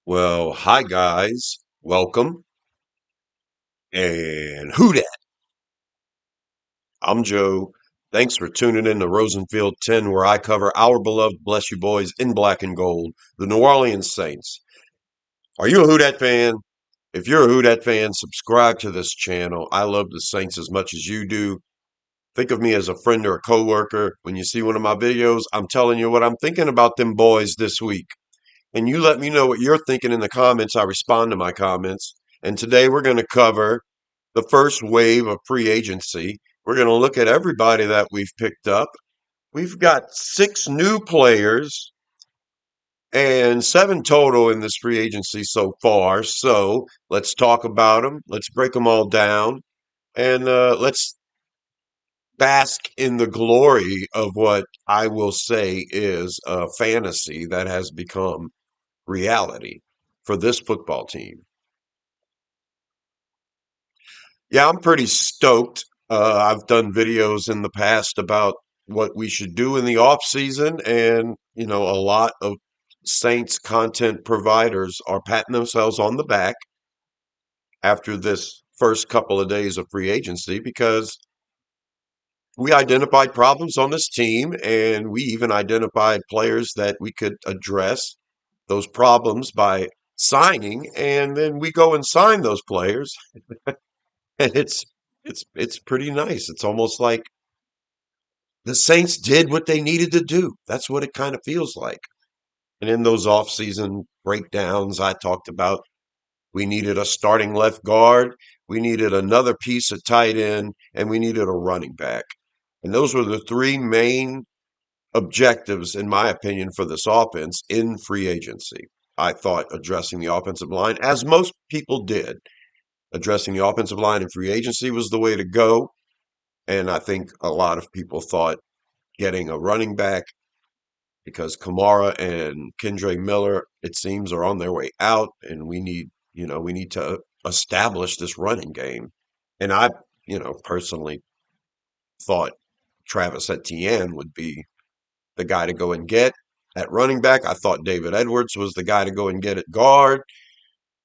Well, hi guys, welcome, and who dat? I'm Joe. Thanks for tuning in to Rosenfield 10, where I cover our beloved Bless You Boys in black and gold, the New Orleans Saints. Are you a Who Dat fan? If you're a Who Dat fan, subscribe to this channel. I love the Saints as much as you do. Think of me as a friend or a coworker. When you see one of my videos, I'm telling you what I'm thinking about them boys this week. And you let me know what you're thinking in the comments. I respond to my comments. And today we're going to cover the first wave of free agency. We're going to look at everybody that we've picked up. We've got 6 new players and 7 total in this free agency so far. So let's talk about them. Let's break them all down. And let's bask in the glory of what I will say is a fantasy that has become reality for this football team. Yeah, I'm pretty stoked. I've done videos in the past about what we should do in the off season, and a lot of Saints content providers are patting themselves on the back after this first couple of days of free agency because we identified problems on this team, and we even identified players that we could address those problems by signing, and then we go and sign those players, and it's pretty nice. It's almost like the Saints did what they needed to do. That's what it kind of feels like. And in those off-season breakdowns, I talked about we needed a starting left guard, we needed another piece of tight end, and we needed a running back. And those were the three main objectives, in my opinion, for this offense in free agency. I thought addressing the offensive line, as most people did, addressing the offensive line in free agency was the way to go. And I think a lot of people thought getting a running back because Kamara and Kendre Miller, it seems, are on their way out, and we need to establish this running game. And I, personally thought Travis Etienne would be the guy to go and get at running back. I thought David Edwards was the guy to go and get at guard,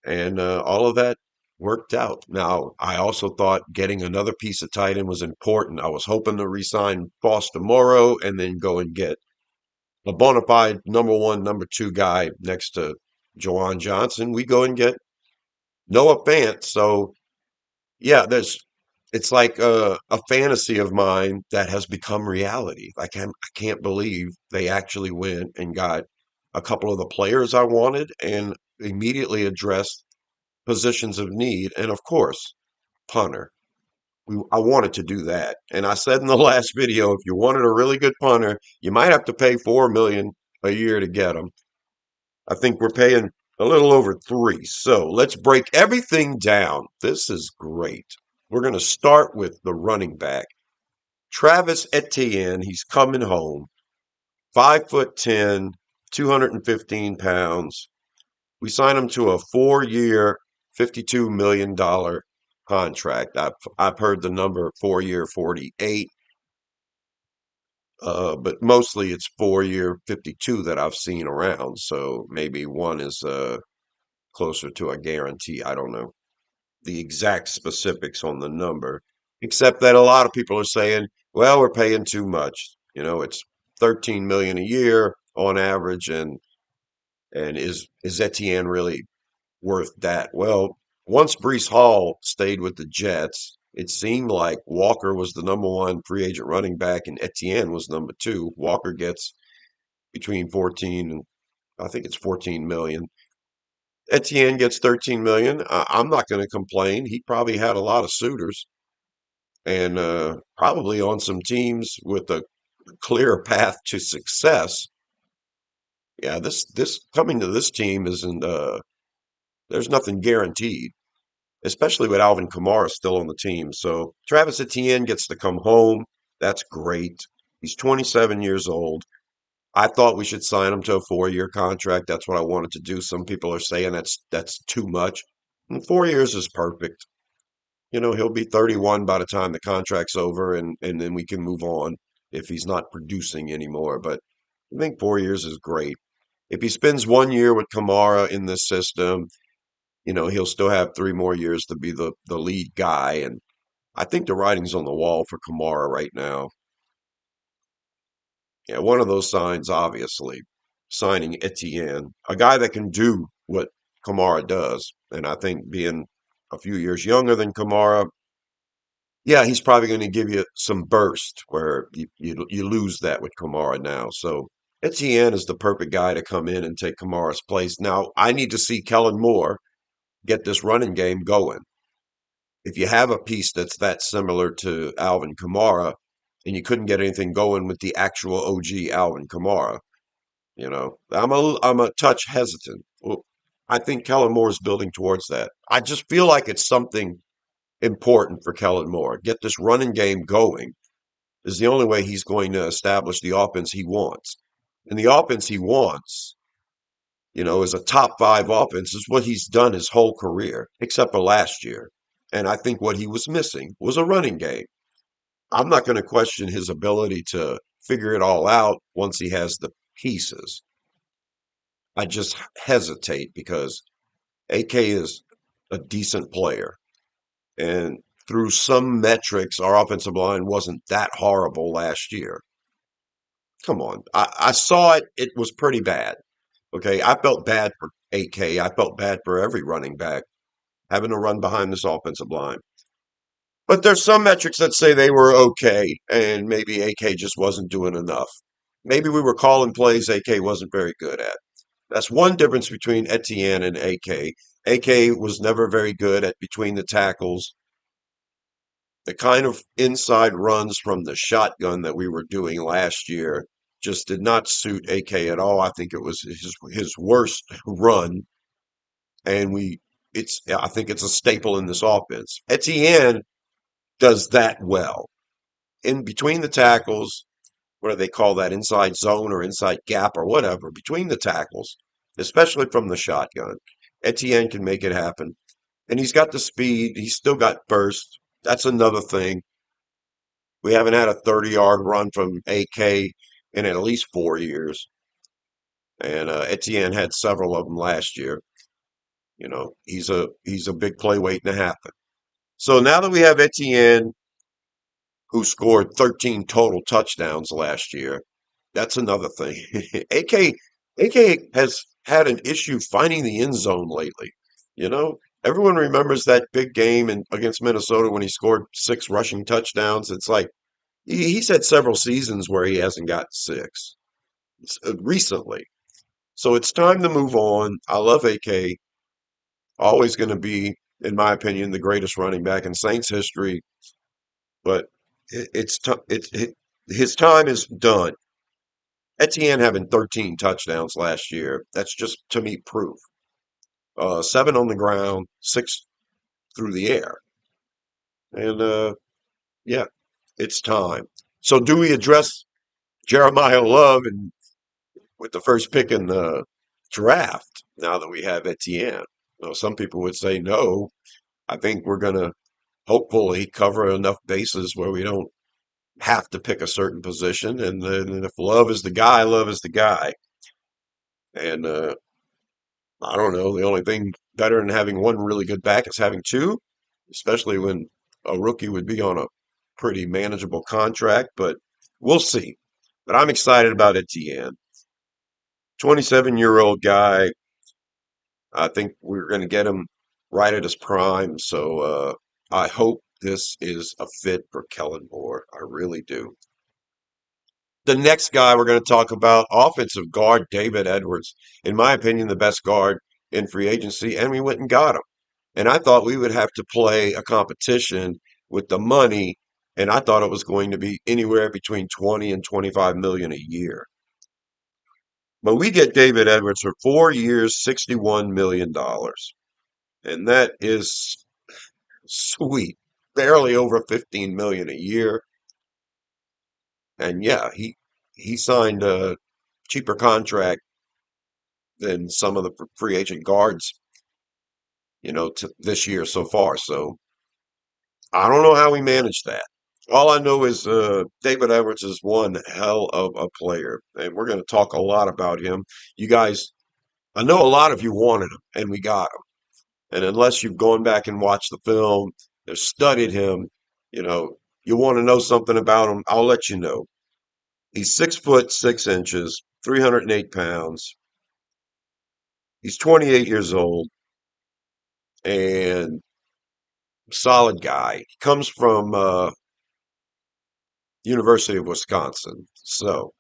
and all of that worked out. Now, I also thought getting another piece of tight end was important. I was hoping to re-sign Foster Moreau and then go and get a bona fide number one, number two guy next to Jawan Johnson. We go and get Noah Fant. So yeah, it's like a fantasy of mine that has become reality. I can't believe they actually went and got a couple of the players I wanted and immediately addressed positions of need. And of course, punter. I wanted to do that. And I said in the last video, if you wanted a really good punter, you might have to pay 4 million a year to get them. I think we're paying a little over 3. So let's break everything down. This is great. We're going to start with the running back. Travis Etienne, he's coming home. 5'10", 215 pounds. We signed him to a 4-year, $52 million contract. I've heard the number 4-year 48, but mostly it's 4-year 52 that I've seen around. So maybe one is closer to a guarantee. I don't know the exact specifics on the number, except that a lot of people are saying, well, we're paying too much. It's 13 million a year on average, and is Etienne really worth that? Well, once Brees Hall stayed with the Jets, it seemed like Walker was the number one free agent running back and Etienne was number two. Walker gets between 14 and I think it's 14 million. Etienne gets 13 million. I'm not going to complain. He probably had a lot of suitors and probably on some teams with a clear path to success. Yeah, this coming to this team isn't there's nothing guaranteed, especially with Alvin Kamara still on the team. So Travis Etienne gets to come home. That's great. He's 27 years old. I thought we should sign him to a 4-year contract. That's what I wanted to do. Some people are saying that's too much. And 4 years is perfect. He'll be 31 by the time the contract's over, and then we can move on if he's not producing anymore. But I think 4 years is great. If he spends 1 year with Kamara in this system, he'll still have 3 more years to be the lead guy. And I think the writing's on the wall for Kamara right now. Yeah, one of those signs, obviously, signing Etienne, a guy that can do what Kamara does. And I think being a few years younger than Kamara, yeah, he's probably going to give you some burst where you lose that with Kamara now. So Etienne is the perfect guy to come in and take Kamara's place. Now, I need to see Kellen Moore get this running game going. If you have a piece that's that similar to Alvin Kamara, and you couldn't get anything going with the actual OG Alvin Kamara, I'm a touch hesitant. Well, I think Kellen Moore is building towards that. I just feel like it's something important for Kellen Moore. Get this running game going is the only way he's going to establish the offense he wants. And the offense he wants, is a top five offense, is what he's done his whole career, except for last year. And I think what he was missing was a running game. I'm not going to question his ability to figure it all out once he has the pieces. I just hesitate because AK is a decent player. And through some metrics, our offensive line wasn't that horrible last year. Come on. I saw it. It was pretty bad. Okay. I felt bad for AK. I felt bad for every running back having to run behind this offensive line. But there's some metrics that say they were okay, and maybe AK just wasn't doing enough. Maybe we were calling plays AK wasn't very good at. That's one difference between Etienne and AK. AK was never very good at between the tackles. The kind of inside runs from the shotgun that we were doing last year just did not suit AK at all. I think it was his worst run, and I think it's a staple in this offense. Etienne does that well. In between the tackles, what do they call that? Inside zone or inside gap or whatever, between the tackles, especially from the shotgun. Etienne can make it happen. And he's got the speed. He's still got burst. That's another thing. We haven't had a 30-yard run from AK in at least 4 years. And Etienne had several of them last year. He's a big play waiting to happen. So now that we have Etienne, who scored 13 total touchdowns last year, that's another thing. AK has had an issue finding the end zone lately. You know, Everyone remembers that big game against Minnesota when he scored 6 rushing touchdowns. It's like he's had several seasons where he hasn't got 6 recently. So it's time to move on. I love AK. Always going to be, in my opinion, the greatest running back in Saints history. But his time is done. Etienne having 13 touchdowns last year, that's just, to me, proof. 7 on the ground, 6 through the air. And yeah, it's time. So do we address Jeremiah Love with the first pick in the draft now that we have Etienne? Well, some people would say no. I think we're going to hopefully cover enough bases where we don't have to pick a certain position. And then if Love is the guy, Love is the guy. And I don't know. The only thing better than having one really good back is having two, especially when a rookie would be on a pretty manageable contract. But we'll see. But I'm excited about Etienne. 27-year-old guy. I think we're going to get him right at his prime. So I hope this is a fit for Kellen Moore. I really do. The next guy we're going to talk about, offensive guard David Edwards. In my opinion, the best guard in free agency, and we went and got him. And I thought we would have to play a competition with the money, and I thought it was going to be anywhere between 20 and 25 million a year. But we get David Edwards for 4 years, $61 million. And that is sweet. Barely over 15 million a year. And yeah, he signed a cheaper contract than some of the free agent guards, to this year so far. So I don't know how we managed that. All I know is David Edwards is one hell of a player, and we're going to talk a lot about him. You guys, I know a lot of you wanted him, and we got him. And unless you've gone back and watched the film or studied him, you know, you want to know something about him, I'll let you know. He's 6 foot 6 inches, 308 pounds. He's 28 years old and solid guy. He comes from University of Wisconsin. So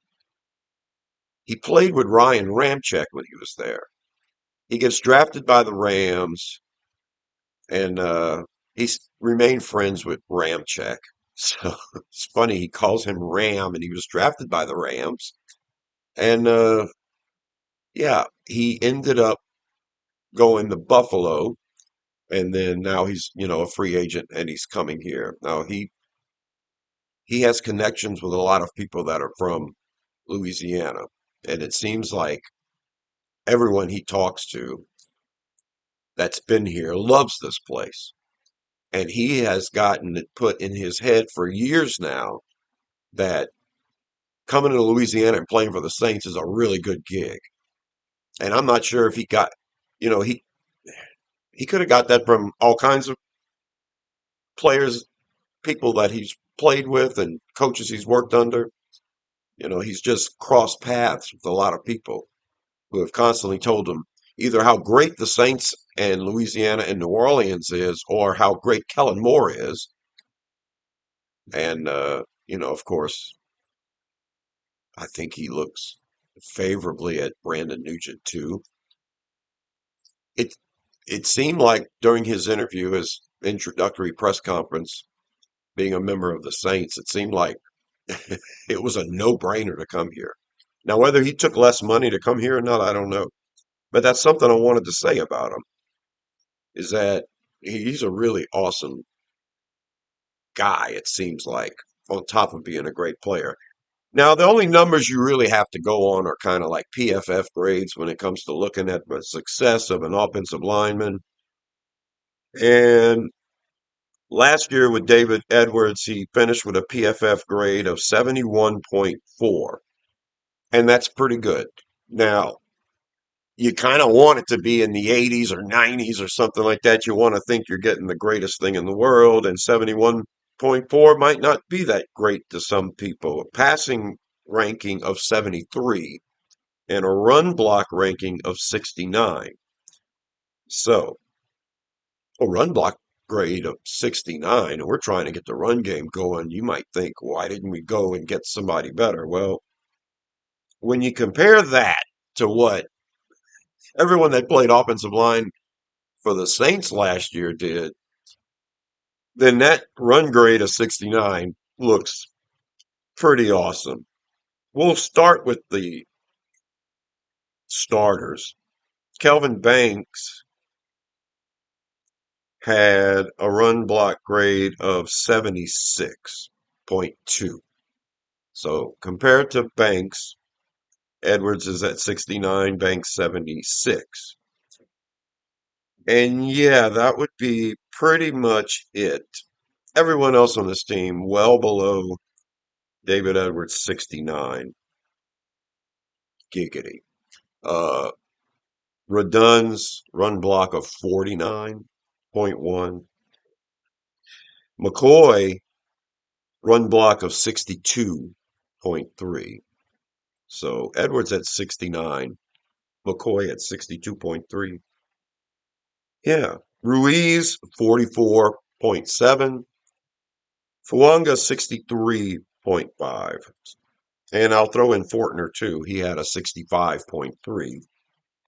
he played with Ryan Ramczyk when he was there. He gets drafted by the Rams, and he's remained friends with Ramczyk. So it's funny he calls him Ram, and he was drafted by the Rams. And yeah, he ended up going to Buffalo, and then now he's a free agent, and he's coming here. Now he has connections with a lot of people that are from Louisiana, and it seems like everyone he talks to that's been here loves this place. And he has gotten it put in his head for years now that coming to Louisiana and playing for the Saints is a really good gig. And I'm not sure if he got, you know, he could have got that from all kinds of players, people that he's played with and coaches he's worked under. He's just crossed paths with a lot of people who have constantly told him either how great the Saints and Louisiana and New Orleans is or how great Kellen Moore is. And, of course, I think he looks favorably at Brandon Nugent too. It it seemed like during his interview, his introductory press conference, being a member of the Saints, it seemed like it was a no-brainer to come here. Now, whether he took less money to come here or not, I don't know. But that's something I wanted to say about him, is that he's a really awesome guy, it seems like, on top of being a great player. Now, the only numbers you really have to go on are kind of like PFF grades when it comes to looking at the success of an offensive lineman. And last year with David Edwards, he finished with a PFF grade of 71.4, and that's pretty good. Now, you kind of want it to be in the 80s or 90s or something like that. You want to think you're getting the greatest thing in the world, and 71.4 might not be that great to some people. A passing ranking of 73 and a run block ranking of 69. So, a run block grade of 69, and we're trying to get the run game going. You might think, why didn't we go and get somebody better? Well, when you compare that to what everyone that played offensive line for the Saints last year did, then that run grade of 69 looks pretty awesome. We'll start with the starters. Kelvin Banks had a run block grade of 76.2. So compared to Banks, Edwards is at 69, Banks 76. And yeah, that would be pretty much it. Everyone else on this team well below David Edwards 69. Giggity. Uh, Redun's run block of 49.1. McCoy run block of 62.3. So Edwards at 69, McCoy at 62.3. Yeah. Ruiz 44.7, Fuanga 63.5. And I'll throw in Fortner too. He had a 65.3,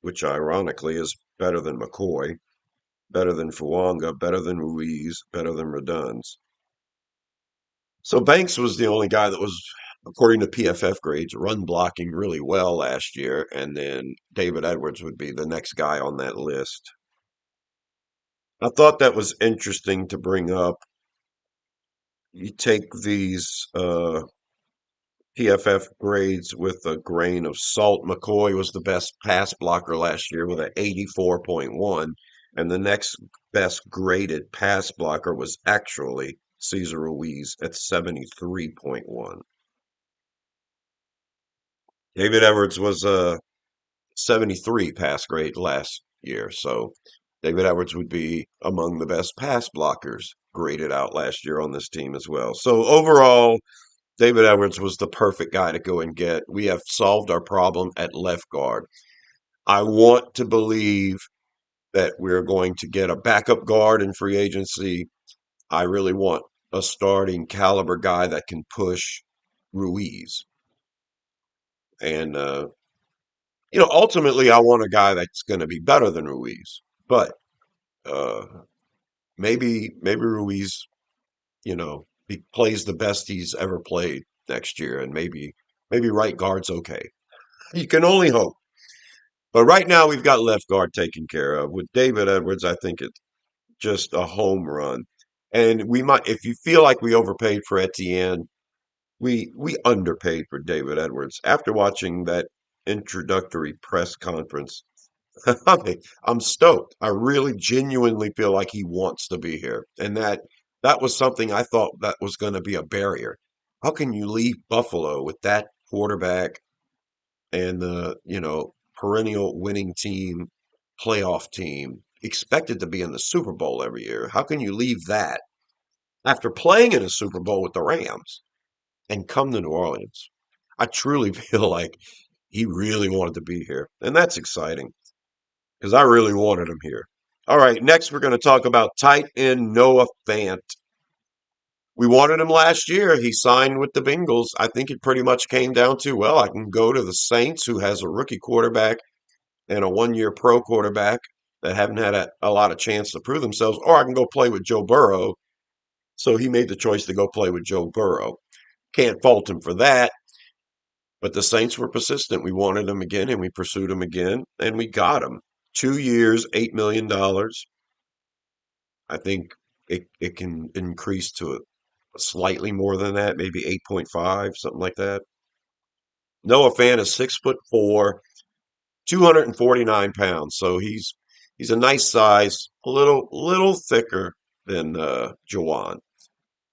which ironically is better than McCoy, better than Fuanga, better than Ruiz, better than Reduns. So Banks was the only guy that was, according to PFF grades, run blocking really well last year, and then David Edwards would be the next guy on that list. I thought that was interesting to bring up. You take these PFF grades with a grain of salt. McCoy was the best pass blocker last year with an 84.1, and the next best graded pass blocker was actually Cesar Ruiz at 73.1. David Edwards was a 73 pass grade last year, so David Edwards would be among the best pass blockers graded out last year on this team as well. So overall, David Edwards was the perfect guy to go and get. We have solved our problem at left guard. I want to believe that we're going to get a backup guard in free agency. I really want a starting caliber guy that can push Ruiz. And, ultimately, I want a guy that's going to be better than Ruiz. But uh, maybe Ruiz, he plays the best he's ever played next year, and maybe right guard's okay. You can only hope. But right now, we've got left guard taken care of. With David Edwards, I think it's just a home run. And we might, if you feel like we overpaid for Etienne, we underpaid for David Edwards. After watching that introductory press conference, I'm stoked. I really genuinely feel like he wants to be here. And that was something I thought that was going to be a barrier. How can you leave Buffalo with that quarterback and the, perennial winning team, playoff team, expected to be in the Super Bowl every year? How can you leave that after playing in a Super Bowl with the Rams and come to New Orleans? I truly feel like he really wanted to be here. And that's exciting because I really wanted him here. All right, next we're going to talk about tight end Noah Fant. We wanted him last year. He signed with the Bengals. I think it pretty much came down to, well, I can go to the Saints, who has a rookie quarterback and a 1 year pro quarterback that haven't had a lot of chance to prove themselves, or I can go play with Joe Burrow. So he made the choice to go play with Joe Burrow. Can't fault him for that. But the Saints were persistent. We wanted him again, and we pursued him again, and we got him. 2 years, $8 million. I think it can increase to slightly more than that, maybe 8.5, something like that. Noah Fant is 6'4", 249 pounds. So he's a nice size, a little thicker than Jawan.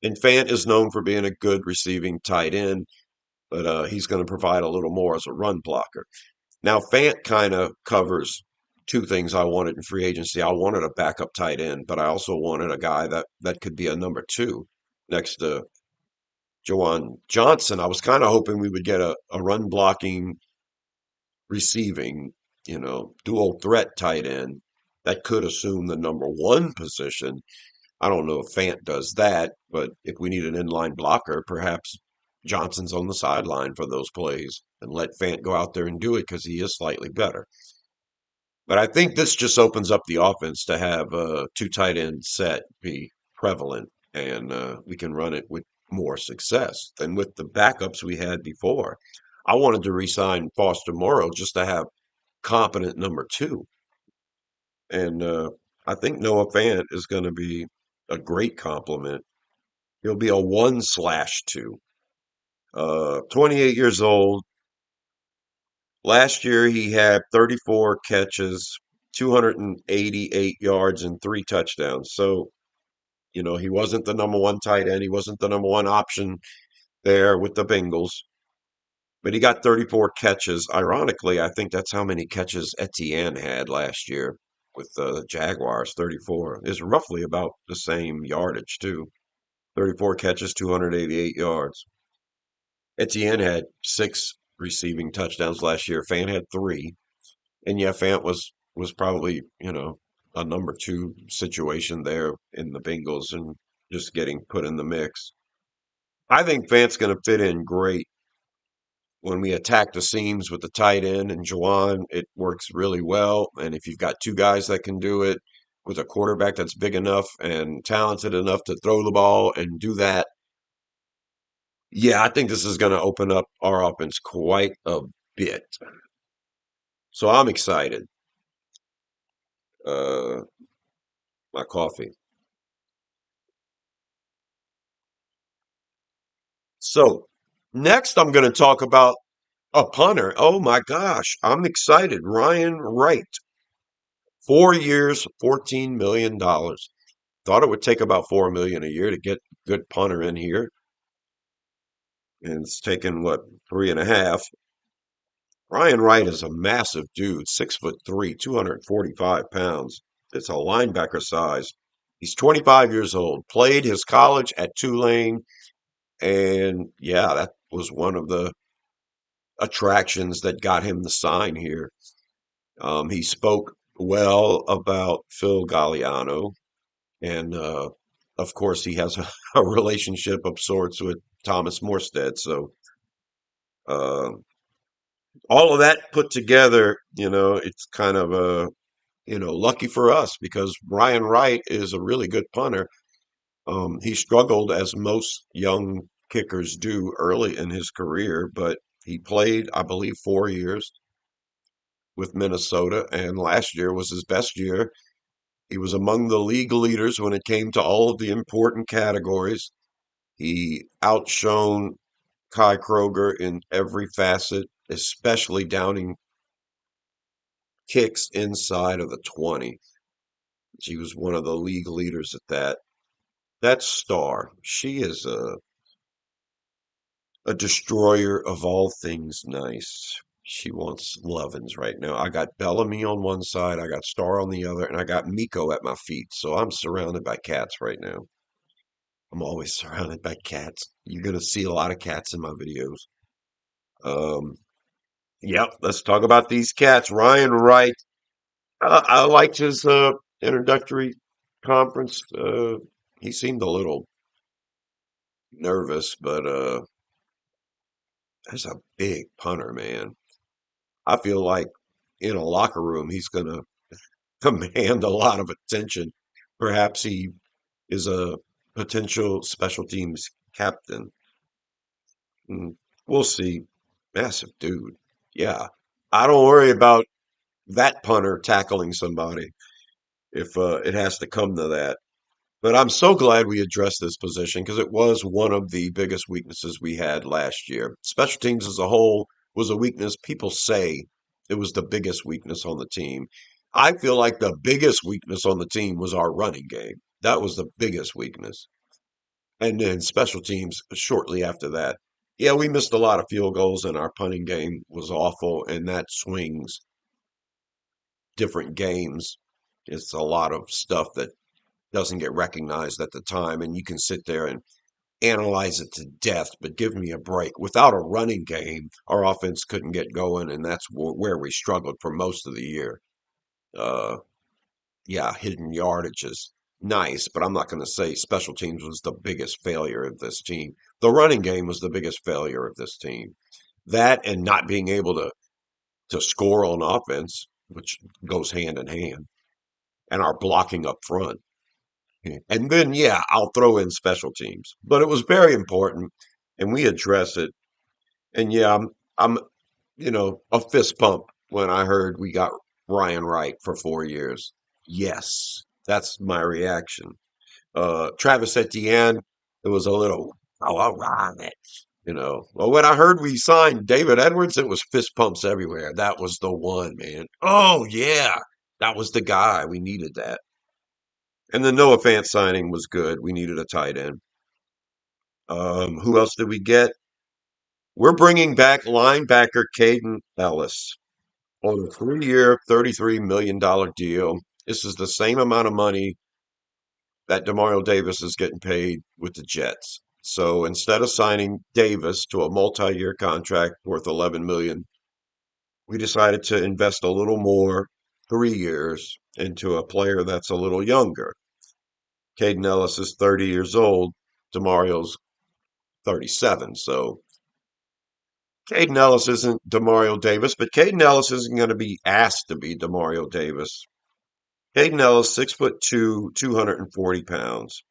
And Fant is known for being a good receiving tight end, but he's going to provide a little more as a run blocker. Now, Fant kind of covers two things I wanted in free agency. I wanted a backup tight end, but I also wanted a guy that could be a number two next to Jawan Johnson. I was kind of hoping we would get a run blocking, receiving, dual threat tight end that could assume the number one position. I don't know if Fant does that, but if we need an inline blocker, perhaps Johnson's on the sideline for those plays and let Fant go out there and do it because he is slightly better. But I think this just opens up the offense to have two tight end set be prevalent, and we can run it with more success than with the backups we had before. I wanted to re-sign Foster Moreau just to have competent number two, and I think Noah Fant is going to be a great compliment. He'll be a 1/2. 28 years old. Last year he had 34 catches, 288 yards, and 3 touchdowns. So, he wasn't the number one tight end. He wasn't the number one option there with the Bengals, but he got 34 catches. Ironically, I think that's how many catches Etienne had last year with the Jaguars, 34. Is roughly about the same yardage, too. 34 catches, 288 yards. Etienne had 6 receiving touchdowns last year. Fant had 3. And yeah, Fant was probably, a number two situation there in the Bengals and just getting put in the mix. I think Fant's going to fit in great when we attack the seams with the tight end and Jawan. It works really well. And if you've got two guys that can do it with a quarterback that's big enough and talented enough to throw the ball and do that, yeah, I think this is going to open up our offense quite a bit. So I'm excited. Uh, my coffee. So next, I'm going to talk about a punter. Oh my gosh, I'm excited. Ryan Wright, 4 years, $14 million. Thought it would take about $4 million a year to get good punter in here, and it's taken what 3.5. Ryan Wright is a massive dude, 6'3", 245 pounds. It's a linebacker size. He's 25 years old. Played his college at Tulane, and yeah, that was one of the attractions that got him the sign here. He spoke well about Phil Galliano, and of course, he has a relationship of sorts with Thomas Morstead. So uh, all of that put together, it's kind of lucky for us because Ryan Wright is a really good punter. He struggled as most young kickers do early in his career, but he played, I believe, 4 years with Minnesota, and last year was his best year. He was among the league leaders when it came to all of the important categories. He outshone Kai Kroger in every facet, especially downing kicks inside of the 20. She was one of the league leaders at that. That star, she is a destroyer of all things nice. She wants lovin's right now. I got Bellamy on one side, I got Star on the other, and I got Miko at my feet. So I'm surrounded by cats right now. I'm always surrounded by cats. You're gonna see a lot of cats in my videos. Um, yep, let's talk about these cats. Ryan Wright. I liked his introductory conference. He seemed a little nervous, but that's a big punter, man. I feel like in a locker room, he's going to command a lot of attention. Perhaps he is a potential special teams captain. Mm, we'll see. Massive dude. Yeah. I don't worry about that punter tackling somebody if it has to come to that. But I'm so glad we addressed this position because it was one of the biggest weaknesses we had last year. Special teams as a whole was a weakness. People say it was the biggest weakness on the team. I feel like the biggest weakness on the team was our running game. That was the biggest weakness. And then special teams shortly after that. Yeah, we missed a lot of field goals and our punting game was awful, and that swings different games. It's a lot of stuff that doesn't get recognized at the time, and you can sit there and analyze it to death, but give me a break. Without a running game, our offense couldn't get going, and that's where we struggled for most of the year. Uh, yeah, hidden yardage is nice, but I'm not going to say special teams was the biggest failure of this team. The running game was the biggest failure of this team. That and not being able to score on offense, which goes hand in hand, and our blocking up front. And then, yeah, I'll throw in special teams, but it was very important, and we address it. And yeah, I'm, a fist pump when I heard we got Ryan Wright for 4 years. Yes, that's my reaction. Travis Etienne, it was a little, oh, all right. Well, when I heard we signed David Edwards, it was fist pumps everywhere. That was the one, man. Oh, yeah, that was the guy. We needed that. And the Noah Fant signing was good. We needed a tight end. Who else did we get? We're bringing back linebacker Caden Ellis on a 3-year, $33 million deal. This is the same amount of money that Demario Davis is getting paid with the Jets. So instead of signing Davis to a multi-year contract worth 11 million, we decided to invest a little more, 3 years, into a player that's a little younger. Caden Ellis is 30 years old. Demario's 37. So Caden Ellis isn't Demario Davis, but Caden Ellis isn't going to be asked to be Demario Davis. Caden Ellis, 6'2", 240 pounds.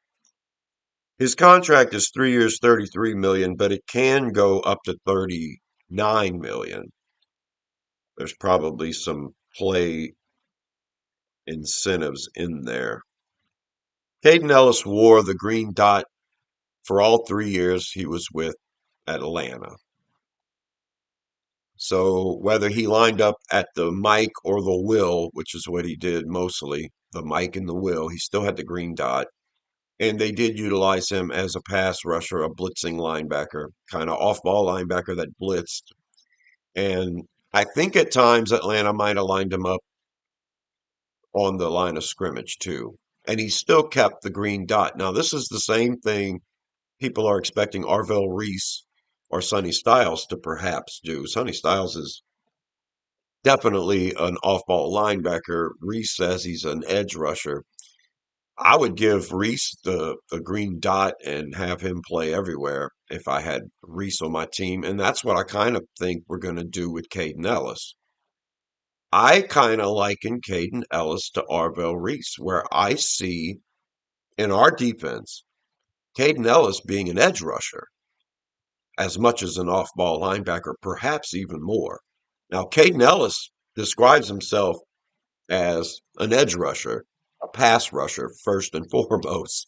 His contract is 3 years, 33 million, but it can go up to 39 million. There's probably some play incentives in there. Caden Ellis wore the green dot for all 3 years he was with Atlanta. So whether he lined up at the Mike or the Will, which is what he did mostly, the Mike and the Will, he still had the green dot. And they did utilize him as a pass rusher, a blitzing linebacker, kind of off-ball linebacker that blitzed. And I think at times Atlanta might have lined him up on the line of scrimmage too. And he still kept the green dot. Now, this is the same thing people are expecting Arvell Reese or Sonny Styles to perhaps do. Sonny Styles is definitely an off-ball linebacker. Reese says he's an edge rusher. I would give Reese the green dot and have him play everywhere if I had Reese on my team. And that's what I kind of think we're going to do with Caden Ellis. I kind of liken Caden Ellis to Arvell Reese, where I see in our defense Caden Ellis being an edge rusher as much as an off ball linebacker, perhaps even more. Now, Caden Ellis describes himself as an edge rusher, a pass rusher, first and foremost.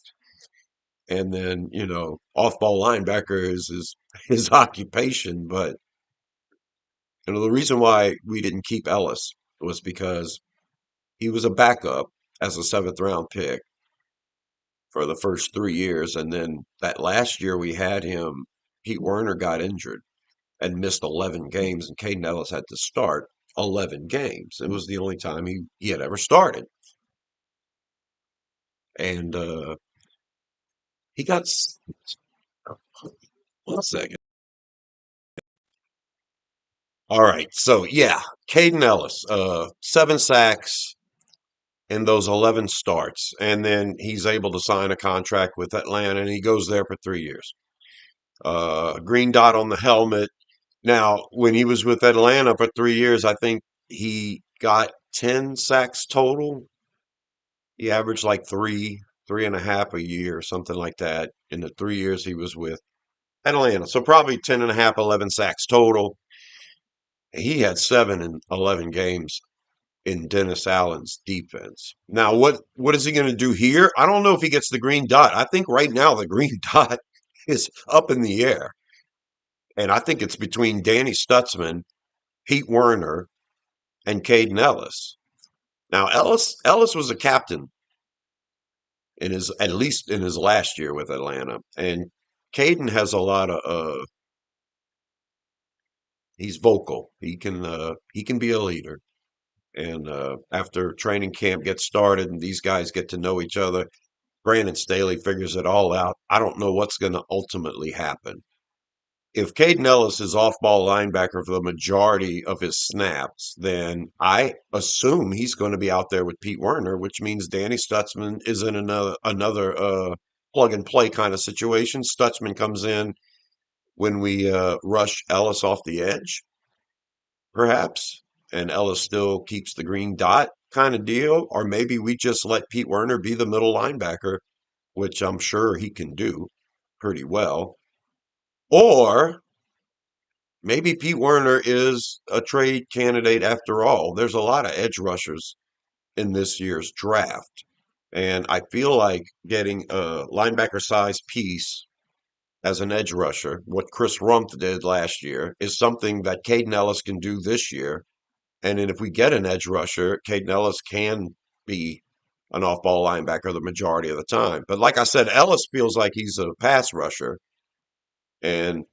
And then, off ball linebacker is his occupation. But, the reason why we didn't keep Ellis was because he was a backup as a seventh round pick for the first 3 years. And then that last year we had him, Pete Werner got injured and missed 11 games, and Caden Ellis had to start 11 games. It was the only time he had ever started. And he got, one second. All right. So, yeah, Caden Ellis, 7 sacks in those 11 starts. And then he's able to sign a contract with Atlanta, and he goes there for 3 years. Green dot on the helmet. Now, when he was with Atlanta for 3 years, I think he got 10 sacks total. He averaged like 3.5 a year, something like that, in the 3 years he was with Atlanta. So probably 10 and a half, 11 sacks total. He had 7 in 11 games in Dennis Allen's defense. Now, what is he going to do here? I don't know if he gets the green dot. I think right now the green dot is up in the air. And I think it's between Danny Stutzman, Pete Werner, and Caden Ellis. Now, Ellis was a captain at least in his last year with Atlanta, and Caden has a lot of he's vocal. He can be a leader. And after training camp gets started and these guys get to know each other, Brandon Staley figures it all out. I don't know what's going to ultimately happen. If Caden Ellis is off-ball linebacker for the majority of his snaps, then I assume he's going to be out there with Pete Werner, which means Danny Stutzman is in another plug-and-play kind of situation. Stutzman comes in when we rush Ellis off the edge, perhaps, and Ellis still keeps the green dot kind of deal. Or maybe we just let Pete Werner be the middle linebacker, which I'm sure he can do pretty well. Or maybe Pete Werner is a trade candidate after all. There's a lot of edge rushers in this year's draft. And I feel like getting a linebacker size piece as an edge rusher, what Chris Rumph did last year, is something that Caden Ellis can do this year. And then if we get an edge rusher, Caden Ellis can be an off ball linebacker the majority of the time. But like I said, Ellis feels like he's a pass rusher. And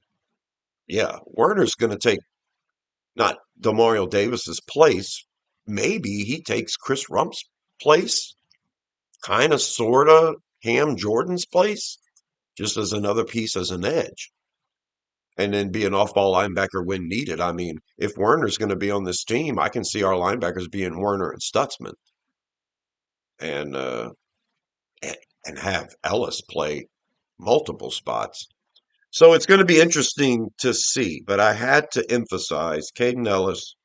yeah, Werner's going to take not Demario Davis's place. Maybe he takes Chris Rumph's place, kind of, sort of Cam Jordan's place, just as another piece as an edge, and then be an off-ball linebacker when needed. I mean, if Werner's going to be on this team, I can see our linebackers being Werner and Stutzman, and and have Ellis play multiple spots. So it's going to be interesting to see. But I had to emphasize Caden Ellis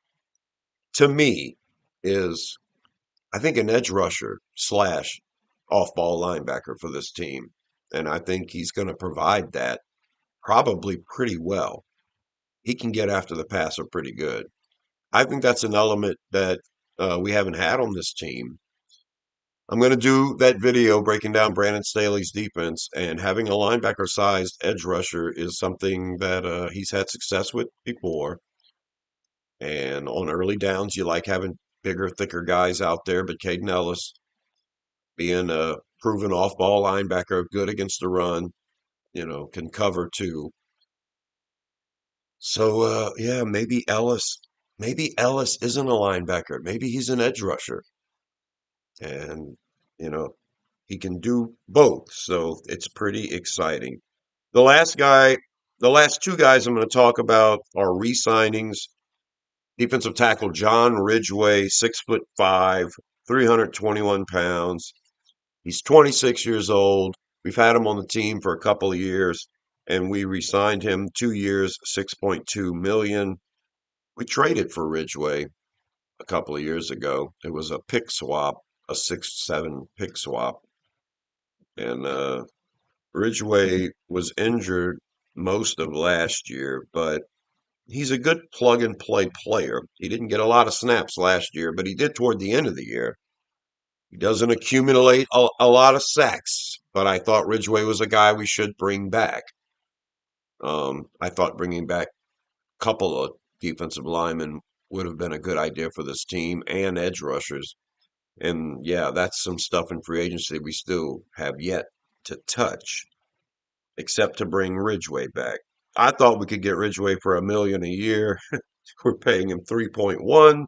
to me is I think an edge rusher slash off ball linebacker for this team. And I think he's going to provide that probably pretty well. He can get after the passer pretty good. I think that's an element that we haven't had on this team. I'm going to do that video breaking down Brandon Staley's defense, and having a linebacker sized edge rusher is something that he's had success with before. And on early downs, you like having bigger, thicker guys out there, but Caden Ellis being proven off-ball linebacker, good against the run, can cover too. So yeah, maybe Ellis isn't a linebacker. Maybe he's an edge rusher. And you know, he can do both. So it's pretty exciting. The last guy, the last two guys I'm going to talk about are re-signings. Defensive tackle John Ridgeway, 6'5", 321 pounds. He's 26 years old. We've had him on the team for a couple of years, and we re-signed him 2 years, 6.2 million. We traded for Ridgeway a couple of years ago. It was a pick swap, a 6-7 pick swap, and Ridgeway was injured most of last year, but he's a good plug and play player. He didn't get a lot of snaps last year, but he did toward the end of the year. He doesn't accumulate a lot of sacks, but I thought Ridgeway was a guy we should bring back. I thought bringing back a couple of defensive linemen would have been a good idea for this team and edge rushers. And yeah, that's some stuff in free agency we still have yet to touch, except to bring Ridgeway back. I thought we could get Ridgeway for $1 million a year. We're paying him 3.1.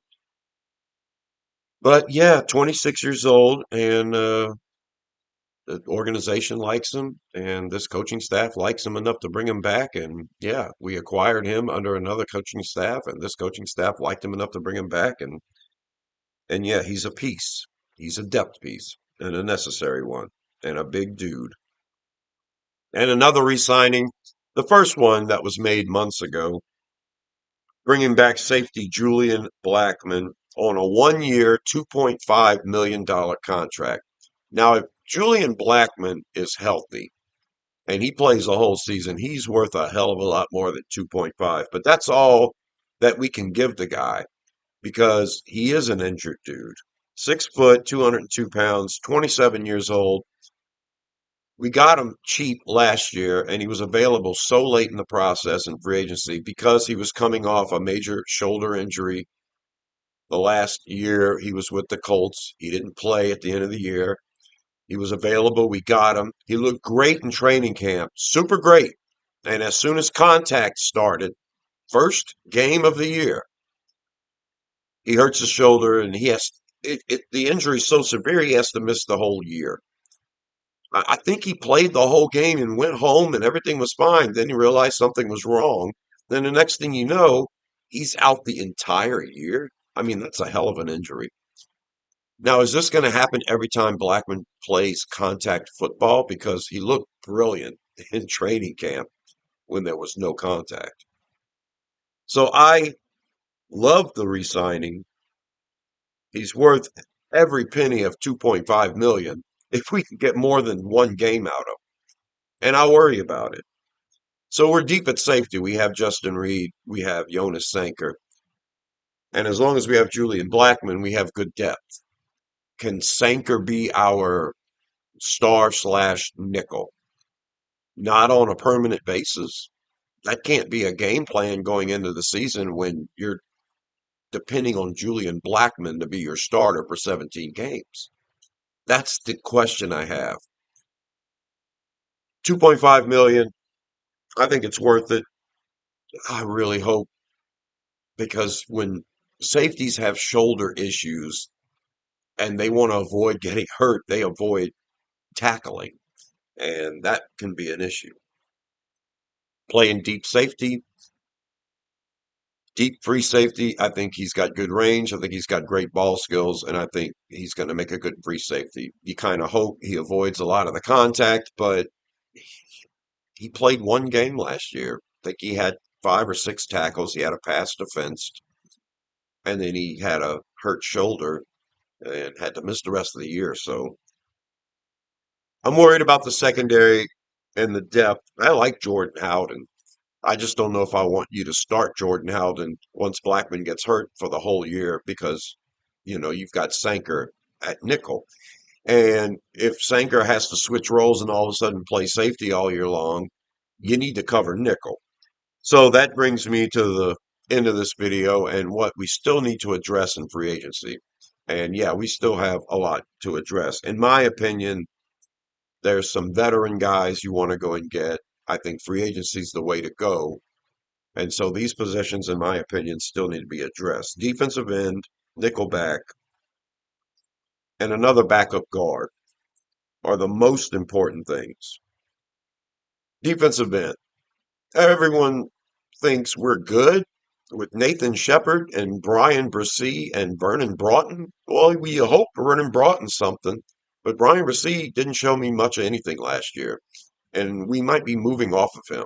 But yeah, 26 years old, and the organization likes him, and this coaching staff likes him enough to bring him back. And yeah, we acquired him under another coaching staff, and this coaching staff liked him enough to bring him back. And yeah, he's a piece. He's a depth piece and a necessary one, and a big dude. And another re-signing, the first one that was made months ago, bringing back safety Julian Blackman on a 1 year, $2.5 million contract. Now, if Julian Blackman is healthy and he plays the whole season, he's worth a hell of a lot more than 2.5. But that's all that we can give the guy because he is an injured dude. 6 foot, 202 pounds, 27 years old. We got him cheap last year, and he was available so late in the process in free agency because he was coming off a major shoulder injury. The last year he was with the Colts, he didn't play at the end of the year. He was available. We got him. He looked great in training camp, super great. And as soon as contact started, first game of the year, he hurts his shoulder, and the injury is so severe he has to miss the whole year. I think he played the whole game and went home and everything was fine. Then he realized something was wrong. Then the next thing you know, he's out the entire year. I mean, that's a hell of an injury. Now, is this going to happen every time Blackman plays contact football? Because he looked brilliant in training camp when there was no contact. So I love the re-signing. He's worth every penny of 2.5 million if we can get more than one game out of him. And I'll worry about it. So we're deep at safety. We have Justin Reed. We have Jonas Sanker. And as long as we have Julian Blackman, we have good depth. Can Sanker be our star slash nickel? Not on a permanent basis. That can't be a game plan going into the season when you're depending on Julian Blackman to be your starter for 17 games. That's the question I have. 2.5 million. I think it's worth it. I really hope because when safeties have shoulder issues and they want to avoid getting hurt, they avoid tackling, and that can be an issue. Playing deep safety, deep free safety, I think he's got good range. I think he's got great ball skills, and I think he's going to make a good free safety. You kind of hope he avoids a lot of the contact, but he played one game last year. I think he had 5 or 6 tackles. He had a pass defensed, and then he had a hurt shoulder and had to miss the rest of the year. So I'm worried about the secondary and the depth. I like Jordan Howden. I just don't know if I want you to start Jordan Howden once Blackman gets hurt for the whole year because, you've got Sanker at nickel. And if Sanker has to switch roles and all of a sudden play safety all year long, you need to cover nickel. So that brings me to the end of this video and what we still need to address in free agency. And yeah, we still have a lot to address. In my opinion, There's some veteran guys you want to go and get. I think free agency is the way to go. And so these positions, in my opinion, still need to be addressed. Defensive end, nickelback, and another backup guard are the most important things. Defensive end. Everyone thinks we're good with Nathan Shepard and Brian Bresee and Vernon Broughton. Well, we hope Vernon Broughton's something, but Brian Bresee didn't show me much of anything last year, and we might be moving off of him,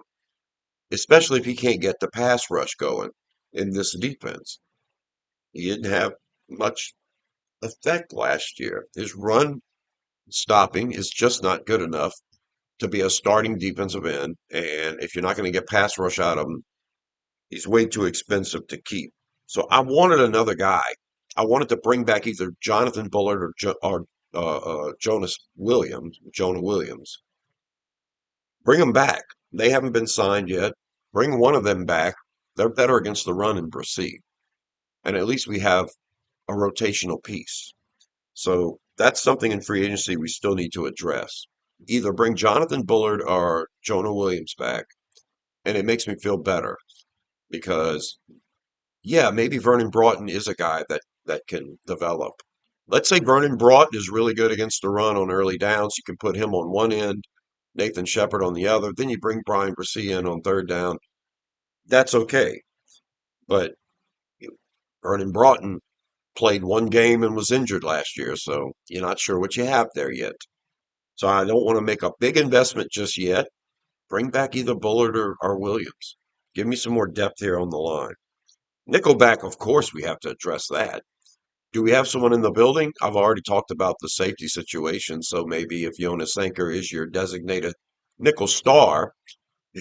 especially if he can't get the pass rush going in this defense. He didn't have much effect last year. His run stopping is just not good enough to be a starting defensive end, and if you're not going to get pass rush out of him, he's way too expensive to keep. So I wanted another guy. I wanted to bring back either Jonathan Bullard or Jonas Williams, Jonah Williams. Bring them back. They haven't been signed yet. Bring one of them back. They're better against the run and proceed. And at least we have a rotational piece. So that's something in free agency we still need to address. Either bring Jonathan Bullard or Jonah Williams back. And it makes me feel better because yeah, maybe Vernon Broughton is a guy that can develop. Let's say Vernon Broughton is really good against the run on early downs. You can put him on one end, Nathan Shepard on the other. Then you bring Brian Bresee in on third down. That's okay. But Vernon Broughton played one game and was injured last year, so you're not sure what you have there yet. So I don't want to make a big investment just yet. Bring back either Bullard or Williams. Give me some more depth here on the line. Nickelback, of course, we have to address that. Do we have someone in the building? I've already talked about the safety situation, so maybe if Jonas Sanker is your designated nickel star,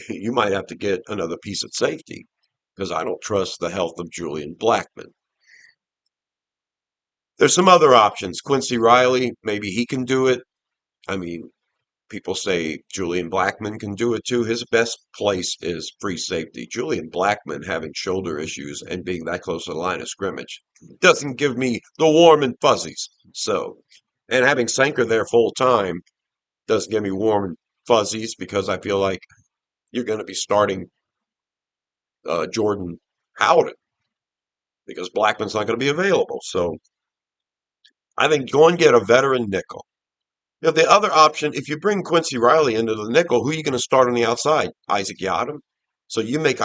you might have to get another piece at safety because I don't trust the health of Julian Blackman. There's some other options. Quincy Riley, maybe he can do it. I mean, people say Julian Blackman can do it too. His best place is free safety. Julian Blackman having shoulder issues and being that close to the line of scrimmage doesn't give me the warm and fuzzies. So, and having Sanker there full time doesn't give me warm and fuzzies because I feel like you're going to be starting Jordan Howden because Blackman's not going to be available. So I think go and get a veteran nickel. You know, the other option, if you bring Quincy Riley into the nickel, who are you going to start on the outside? Isaac Yiadom. So you make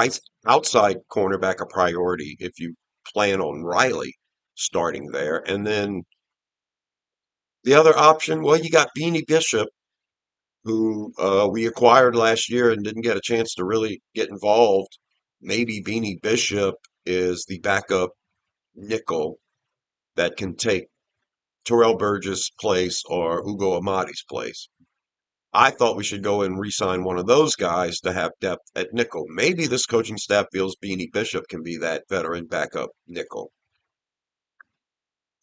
outside cornerback a priority if you plan on Riley starting there. And then the other option, well, you got Beanie Bishop, who we acquired last year and didn't get a chance to really get involved. Maybe Beanie Bishop is the backup nickel that can take Terrell Burgess' place or Ugo Amadi's place. I thought we should go and re-sign one of those guys to have depth at nickel. Maybe this coaching staff feels Beanie Bishop can be that veteran backup nickel.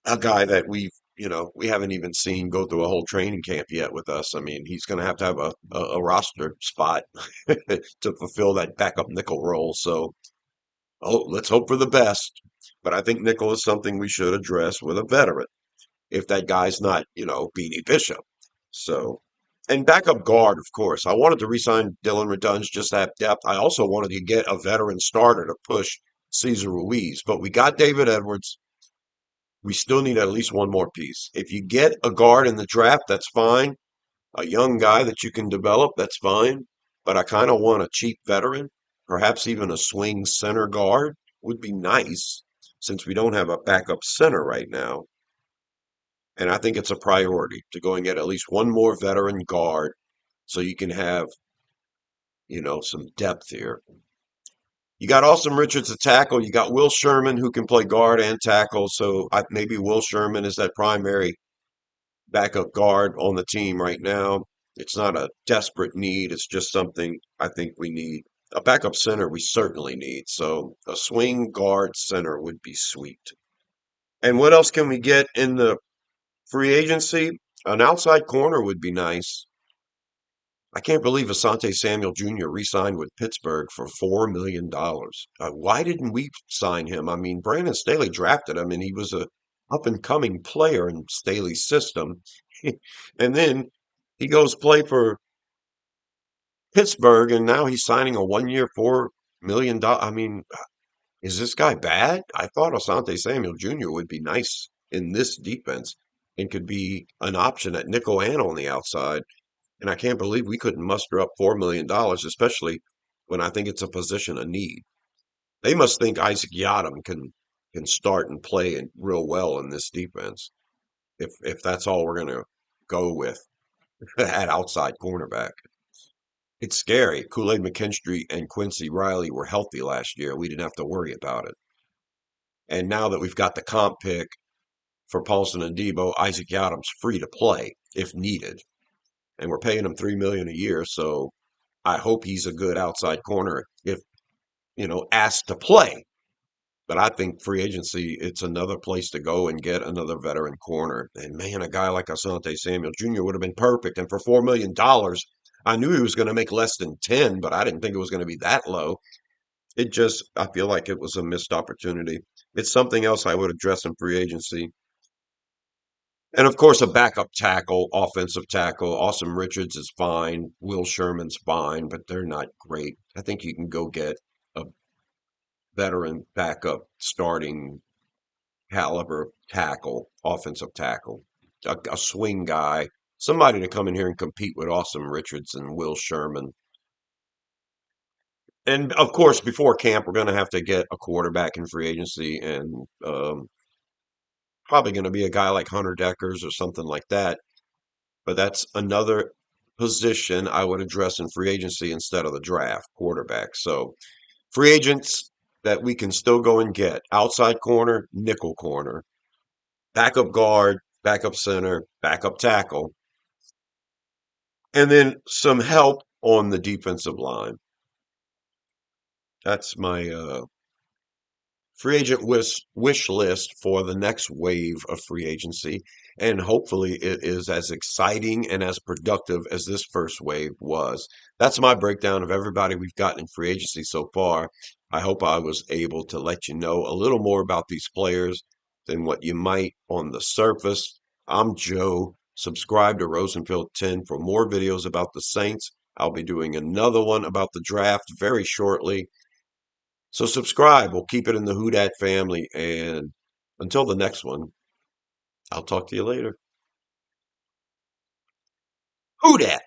A guy that we haven't even seen go through a whole training camp yet with us. I mean, he's going to have a roster spot to fulfill that backup nickel role. So, let's hope for the best. But I think nickel is something we should address with a veteran if that guy's not, Beanie Bishop. So, and backup guard, of course. I wanted to re-sign Dylan Redunge just to have depth. I also wanted to get a veteran starter to push Cesar Ruiz, but we got David Edwards. We still need at least one more piece. If you get a guard in the draft, that's fine. A young guy that you can develop, that's fine. But I kind of want a cheap veteran, perhaps even a swing center guard would be nice since we don't have a backup center right now. And I think it's a priority to go and get at least one more veteran guard so you can have, some depth here. You got Austin Richards at tackle. You got Will Sherman who can play guard and tackle. So maybe Will Sherman is that primary backup guard on the team right now. It's not a desperate need. It's just something I think we need. A backup center we certainly need. So a swing guard center would be sweet. And what else can we get in the free agency? An outside corner would be nice. I can't believe Asante Samuel Jr. re-signed with Pittsburgh for $4 million. Why didn't we sign him? I mean, Brandon Staley drafted him, and he was a up and coming player in Staley's system. And then He goes play for Pittsburgh, and now he's signing a 1 year, $4 million. I mean, is this guy bad? I thought Asante Samuel Jr. would be nice in this defense and could be an option at nickel and on the outside. And I can't believe we couldn't muster up $4 million, especially when I think it's a position of need. They must think Isaac Yiadom can start and play real well in this defense. If that's all we're gonna go with at outside cornerback. It's scary. Kool-Aid McKinstry and Quincy Riley were healthy last year. We didn't have to worry about it. And now that we've got the comp pick for Paulson and Debo, Isaac Yiadom's free to play if needed. And we're paying him $3 million a year, so I hope he's a good outside corner if, asked to play. But I think free agency, it's another place to go and get another veteran corner. And man, a guy like Asante Samuel Jr. would have been perfect. And for $4 million, I knew he was going to make less than 10, but I didn't think it was going to be that low. I feel like it was a missed opportunity. It's something else I would address in free agency. And of course, a backup tackle, offensive tackle. Austin Richards is fine. Will Sherman's fine, but they're not great. I think you can go get a veteran backup starting caliber tackle, offensive tackle, a swing guy, somebody to come in here and compete with Austin Richards and Will Sherman. And of course, before camp, we're going to have to get a quarterback in free agency, and probably going to be a guy like Hunter Deckers or something like that. But that's another position I would address in free agency instead of the draft, quarterback. So free agents that we can still go and get: outside corner, nickel corner, backup guard, backup center, backup tackle, and then some help on the defensive line. That's my free agent wish list for the next wave of free agency. And hopefully it is as exciting and as productive as this first wave was. That's my breakdown of everybody we've gotten in free agency so far. I hope I was able to let you know a little more about these players than what you might on the surface. I'm Joe. Subscribe to Rosenfield 10 for more videos about the Saints. I'll be doing another one about the draft very shortly. So subscribe. We'll keep it in the Who Dat family. And until the next one, I'll talk to you later. Who Dat?